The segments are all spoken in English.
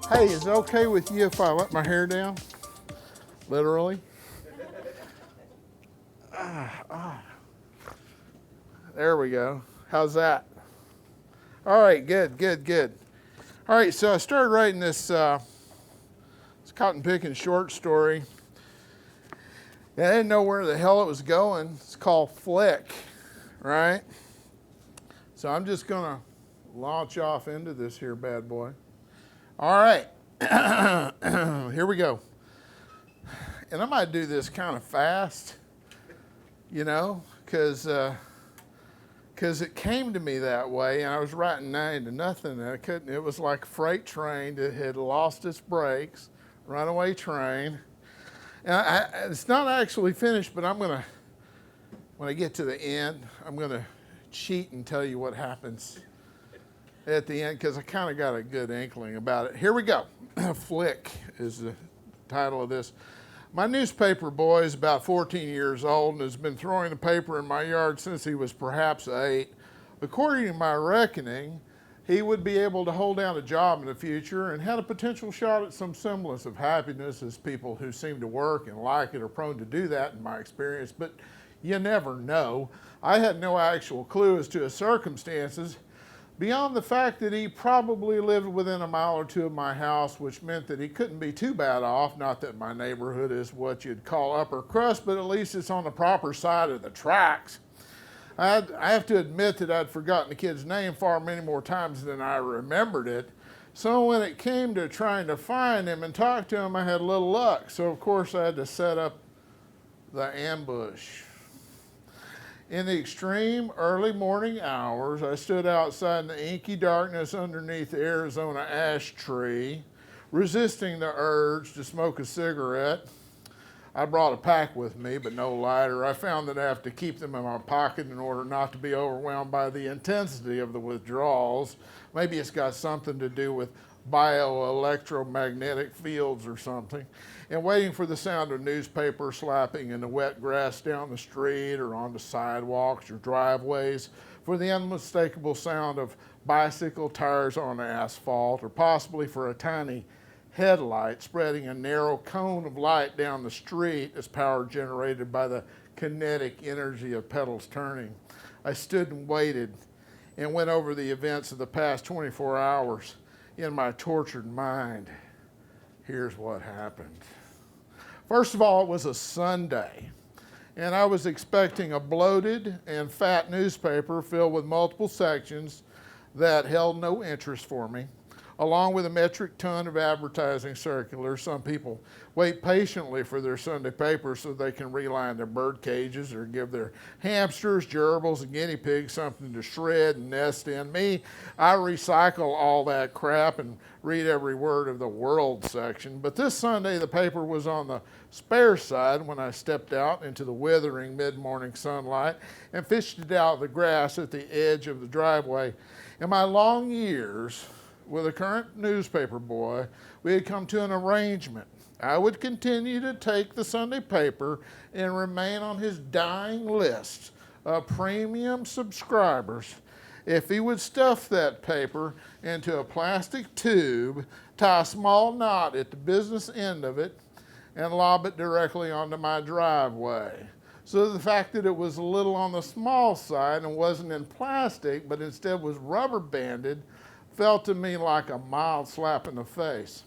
Hey, is it okay with you if I let my hair down? Literally. There we go. How's that? All right, good. All right, so I started writing this cotton picking short story. And I didn't know where the hell it was going. It's called Flick, right? So I'm just gonna launch off into this here bad boy. All right, here we go. And I might do this kind of fast, because it came to me that way, and I was writing 9 to nothing, and I couldn't. It was like a freight train that had lost its brakes, runaway train. And it's not actually finished, but when I get to the end, I'm gonna cheat and tell you what happens at the end, because I kind of got a good inkling about it. Here we go. Flick is the title of this. My newspaper boy is about 14 years old and has been throwing the paper in my yard since he was perhaps 8. According to my reckoning, he would be able to hold down a job in the future and had a potential shot at some semblance of happiness, as people who seem to work and like it are prone to do that in my experience, but you never know. I had no actual clue as to his circumstances, beyond the fact that he probably lived within a mile or two of my house, which meant that he couldn't be too bad off. Not that my neighborhood is what you'd call upper crust, but at least it's on the proper side of the tracks. I have to admit that I'd forgotten the kid's name far many more times than I remembered it. So when it came to trying to find him and talk to him, I had little luck. So of course I had to set up the ambush. In the extreme early morning hours, I stood outside in the inky darkness underneath the Arizona ash tree, resisting the urge to smoke a cigarette. I brought a pack with me, but no lighter. I found that I have to keep them in my pocket in order not to be overwhelmed by the intensity of the withdrawals. Maybe it's got something to do with bioelectromagnetic fields or something. And waiting for the sound of newspaper slapping in the wet grass down the street or on the sidewalks or driveways, for the unmistakable sound of bicycle tires on the asphalt, or possibly for a tiny headlight spreading a narrow cone of light down the street as power generated by the kinetic energy of pedals turning. I stood and waited and went over the events of the past 24 hours in my tortured mind. Here's what happened. First of all, it was a Sunday, and I was expecting a bloated and fat newspaper filled with multiple sections that held no interest for me, along with a metric ton of advertising circulars. Some people wait patiently for their Sunday paper so they can reline their bird cages or give their hamsters, gerbils, and guinea pigs something to shred and nest in. Me, I recycle all that crap and read every word of the world section. But this Sunday, the paper was on the spare side when I stepped out into the withering mid-morning sunlight and fished it out of the grass at the edge of the driveway. In my long years with a current newspaper boy, we had come to an arrangement. I would continue to take the Sunday paper and remain on his dying list of premium subscribers if he would stuff that paper into a plastic tube, tie a small knot at the business end of it, and lob it directly onto my driveway. So the fact that it was a little on the small side and wasn't in plastic, but instead was rubber banded, felt to me like a mild slap in the face.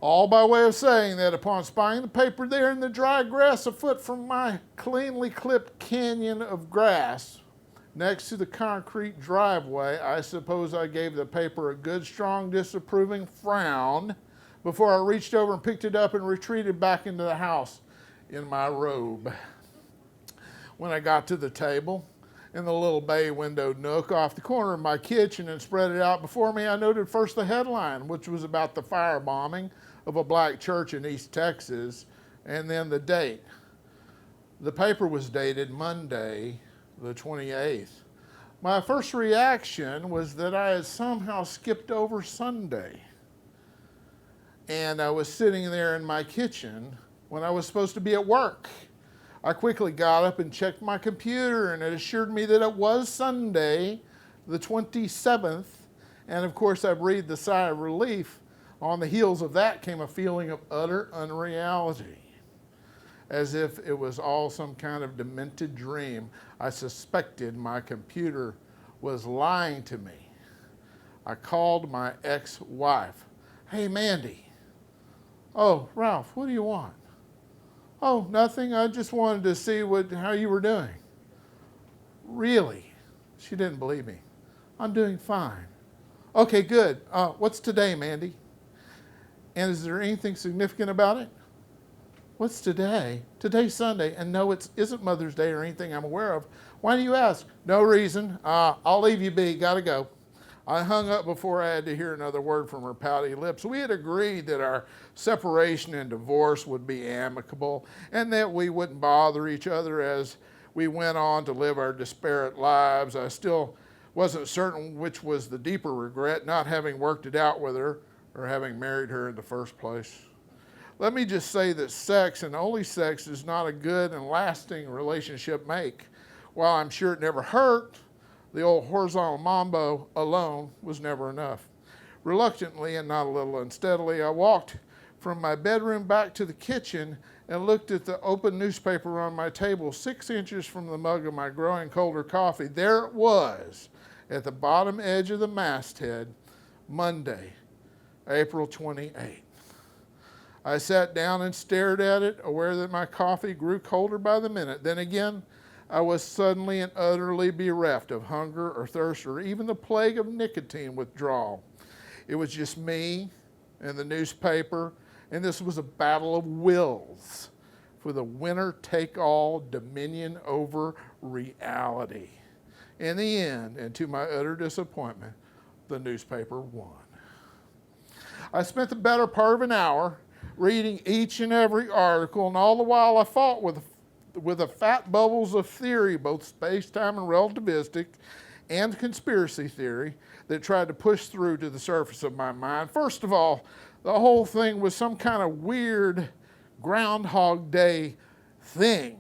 All by way of saying that upon spying the paper there in the dry grass a foot from my cleanly clipped canyon of grass next to the concrete driveway, I suppose I gave the paper a good, strong, disapproving frown before I reached over and picked it up and retreated back into the house in my robe. When I got to the table in the little bay windowed nook off the corner of my kitchen and spread it out before me, I noted first the headline, which was about the firebombing of a black church in East Texas, and then the date. The paper was dated Monday, the 28th. My first reaction was that I had somehow skipped over Sunday. And I was sitting there in my kitchen when I was supposed to be at work. I quickly got up and checked my computer, and it assured me that it was Sunday, the 27th. And of course, I breathed a sigh of relief On the heels of that came a feeling of utter unreality, as if it was all some kind of demented dream. I suspected my computer was lying to me. I called my ex-wife. "Hey, Mandy." "Oh, Ralph, what do you want?" "Oh, nothing. I just wanted to see how you were doing." "Really?" She didn't believe me. "I'm doing fine." "Okay, good. What's today, Mandy?" "And is there anything significant about it?" "What's today?" "Today's Sunday, and no, it isn't Mother's Day or anything I'm aware of." "Why do you ask?" "No reason. I'll leave you be. Gotta go." I hung up before I had to hear another word from her pouty lips. We had agreed that our separation and divorce would be amicable and that we wouldn't bother each other as we went on to live our disparate lives. I still wasn't certain which was the deeper regret, not having worked it out with her or having married her in the first place. Let me just say that sex, and only sex, is not a good and lasting relationship make. While I'm sure it never hurt, the old horizontal mambo alone was never enough. Reluctantly and not a little unsteadily, I walked from my bedroom back to the kitchen and looked at the open newspaper on my table 6 inches from the mug of my growing colder coffee. There it was, at the bottom edge of the masthead, Monday, April 28th. I sat down and stared at it, aware that my coffee grew colder by the minute. Then again, I was suddenly and utterly bereft of hunger or thirst or even the plague of nicotine withdrawal. It was just me and the newspaper, and this was a battle of wills for the winner-take-all dominion over reality. In the end, and to my utter disappointment, the newspaper won. I spent the better part of an hour reading each and every article, and all the while I fought with the fat bubbles of theory, both space-time and relativistic, and conspiracy theory, that tried to push through to the surface of my mind. First of all, the whole thing was some kind of weird Groundhog Day thing,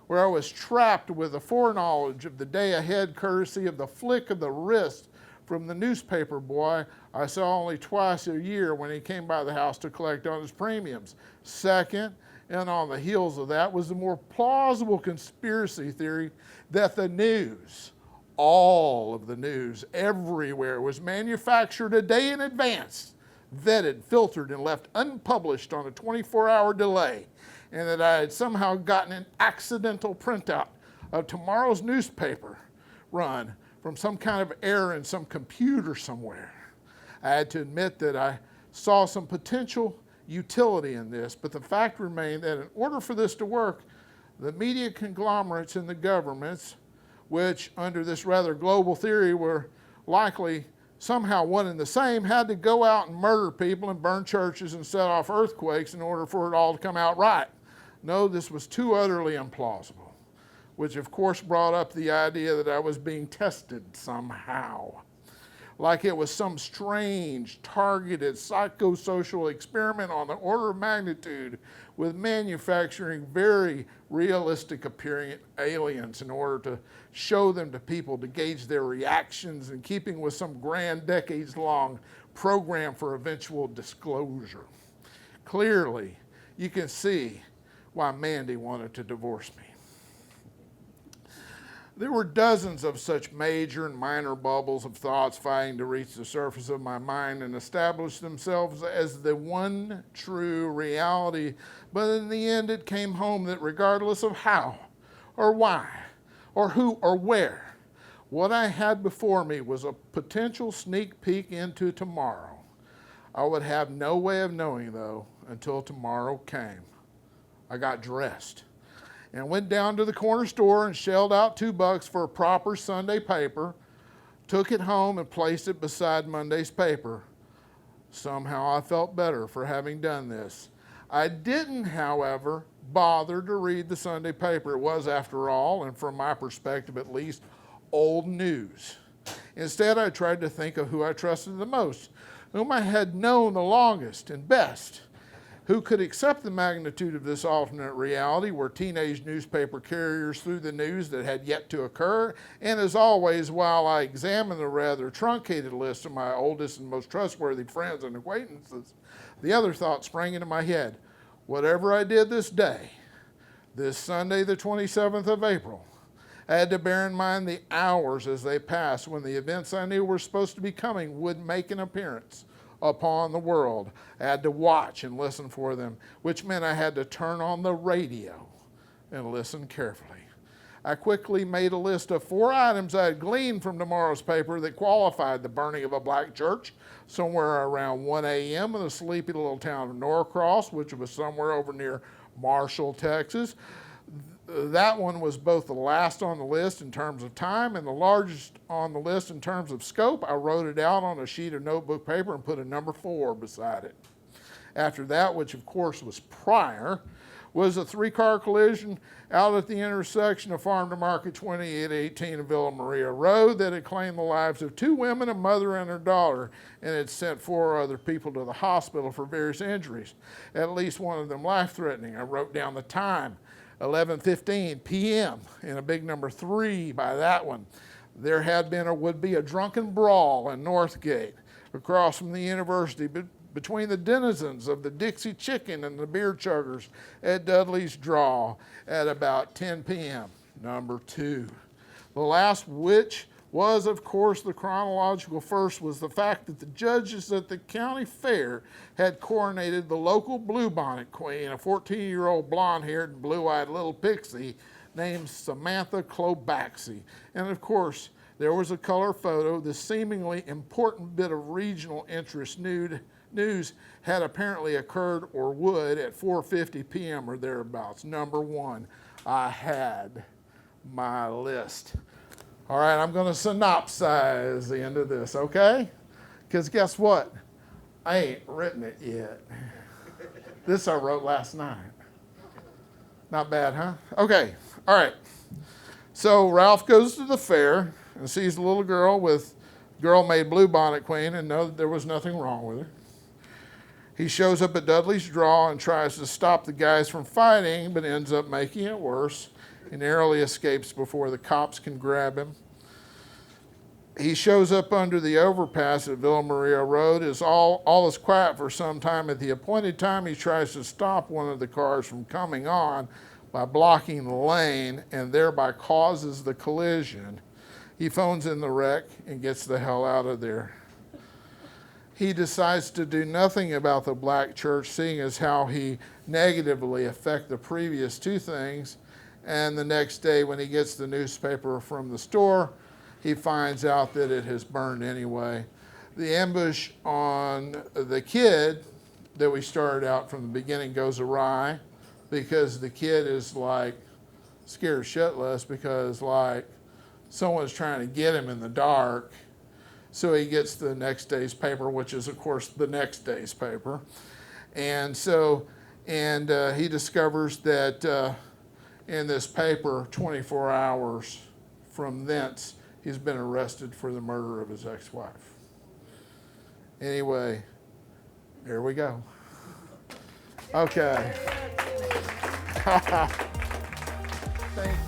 where I was trapped with the foreknowledge of the day ahead, courtesy of the flick of the wrist from the newspaper boy I saw only twice a year when he came by the house to collect on his premiums. Second, and on the heels of that, was the more plausible conspiracy theory that the news, all of the news, everywhere, was manufactured a day in advance, vetted, filtered, and left unpublished on a 24-hour delay, and that I had somehow gotten an accidental printout of tomorrow's newspaper run from some kind of error in some computer somewhere. I had to admit that I saw some potential utility in this, but the fact remained that in order for this to work, the media conglomerates and the governments, which under this rather global theory were likely somehow one and the same, had to go out and murder people and burn churches and set off earthquakes in order for it all to come out right. No, this was too utterly implausible, which of course brought up the idea that I was being tested somehow, like it was some strange, targeted, psychosocial experiment on the order of magnitude with manufacturing very realistic appearing aliens in order to show them to people to gauge their reactions in keeping with some grand decades-long program for eventual disclosure. Clearly, you can see why Mandy wanted to divorce me. There were dozens of such major and minor bubbles of thoughts fighting to reach the surface of my mind and establish themselves as the one true reality. But in the end, it came home that regardless of how or why or who or where, what I had before me was a potential sneak peek into tomorrow. I would have no way of knowing, though, until tomorrow came. I got dressed and went down to the corner store and shelled out $2 for a proper Sunday paper, took it home and placed it beside Monday's paper. Somehow I felt better for having done this. I didn't, however, bother to read the Sunday paper. It was, after all, and from my perspective at least, old news. Instead, I tried to think of who I trusted the most, whom I had known the longest and best, Who could accept the magnitude of this alternate reality where teenage newspaper carriers threw the news that had yet to occur? And as always, while I examined the rather truncated list of my oldest and most trustworthy friends and acquaintances, the other thought sprang into my head. Whatever I did this day, this Sunday, the 27th of April, I had to bear in mind the hours as they passed when the events I knew were supposed to be coming would make an appearance upon the world. I had to watch and listen for them, which meant I had to turn on the radio and listen carefully. I quickly made a list of 4 items I had gleaned from tomorrow's paper that qualified the burning of a black church somewhere around 1 a.m. in the sleepy little town of Norcross, which was somewhere over near Marshall, Texas. That one was both the last on the list in terms of time and the largest on the list in terms of scope. I wrote it out on a sheet of notebook paper and put a number 4 beside it. After that, which of course was prior, was a 3-car collision out at the intersection of Farm to Market 2818 and Villa Maria Road that had claimed the lives of 2 women, a mother and her daughter, and had sent 4 other people to the hospital for various injuries, at least one of them life-threatening. I wrote down the time, 11:15 p.m., and a big number 3 by that one. There had been or would be a drunken brawl in Northgate across from the university between the denizens of the Dixie Chicken and the beer chuggers at Dudley's Draw at about 10 p.m. Number 2. The last, which was, of course, the chronological first, was the fact that the judges at the county fair had coronated the local bluebonnet queen, a 14-year-old blonde-haired and blue-eyed little pixie named Samantha Klobaxi. And, of course, there was a color photo. The seemingly important bit of regional interest news had apparently occurred or would at 4:50 p.m. or thereabouts. Number 1, I had my list. All right, I'm going to synopsize the end of this, okay? Because guess what? I ain't written it yet. This I wrote last night. Not bad, huh? Okay, all right. So Ralph goes to the fair and sees a little girl with girl-made bluebonnet queen and knows that there was nothing wrong with her. He shows up at Dudley's Draw and tries to stop the guys from fighting, but ends up making it worse. He narrowly escapes before the cops can grab him. He shows up under the overpass at Villa Maria Road. All is quiet for some time. At the appointed time, he tries to stop one of the cars from coming on by blocking the lane and thereby causes the collision. He phones in the wreck and gets the hell out of there. He decides to do nothing about the black church, seeing as how he negatively affected the previous 2 things. And the next day, when he gets the newspaper from the store, he finds out that it has burned anyway. The ambush on the kid that we started out from the beginning goes awry because the kid is like scared shitless because like someone's trying to get him in the dark. So he gets the next day's paper, which is of course the next day's paper. And he discovers that in this paper, 24 hours from thence, he's been arrested for the murder of his ex-wife. Anyway, here we go. Okay. Thank you.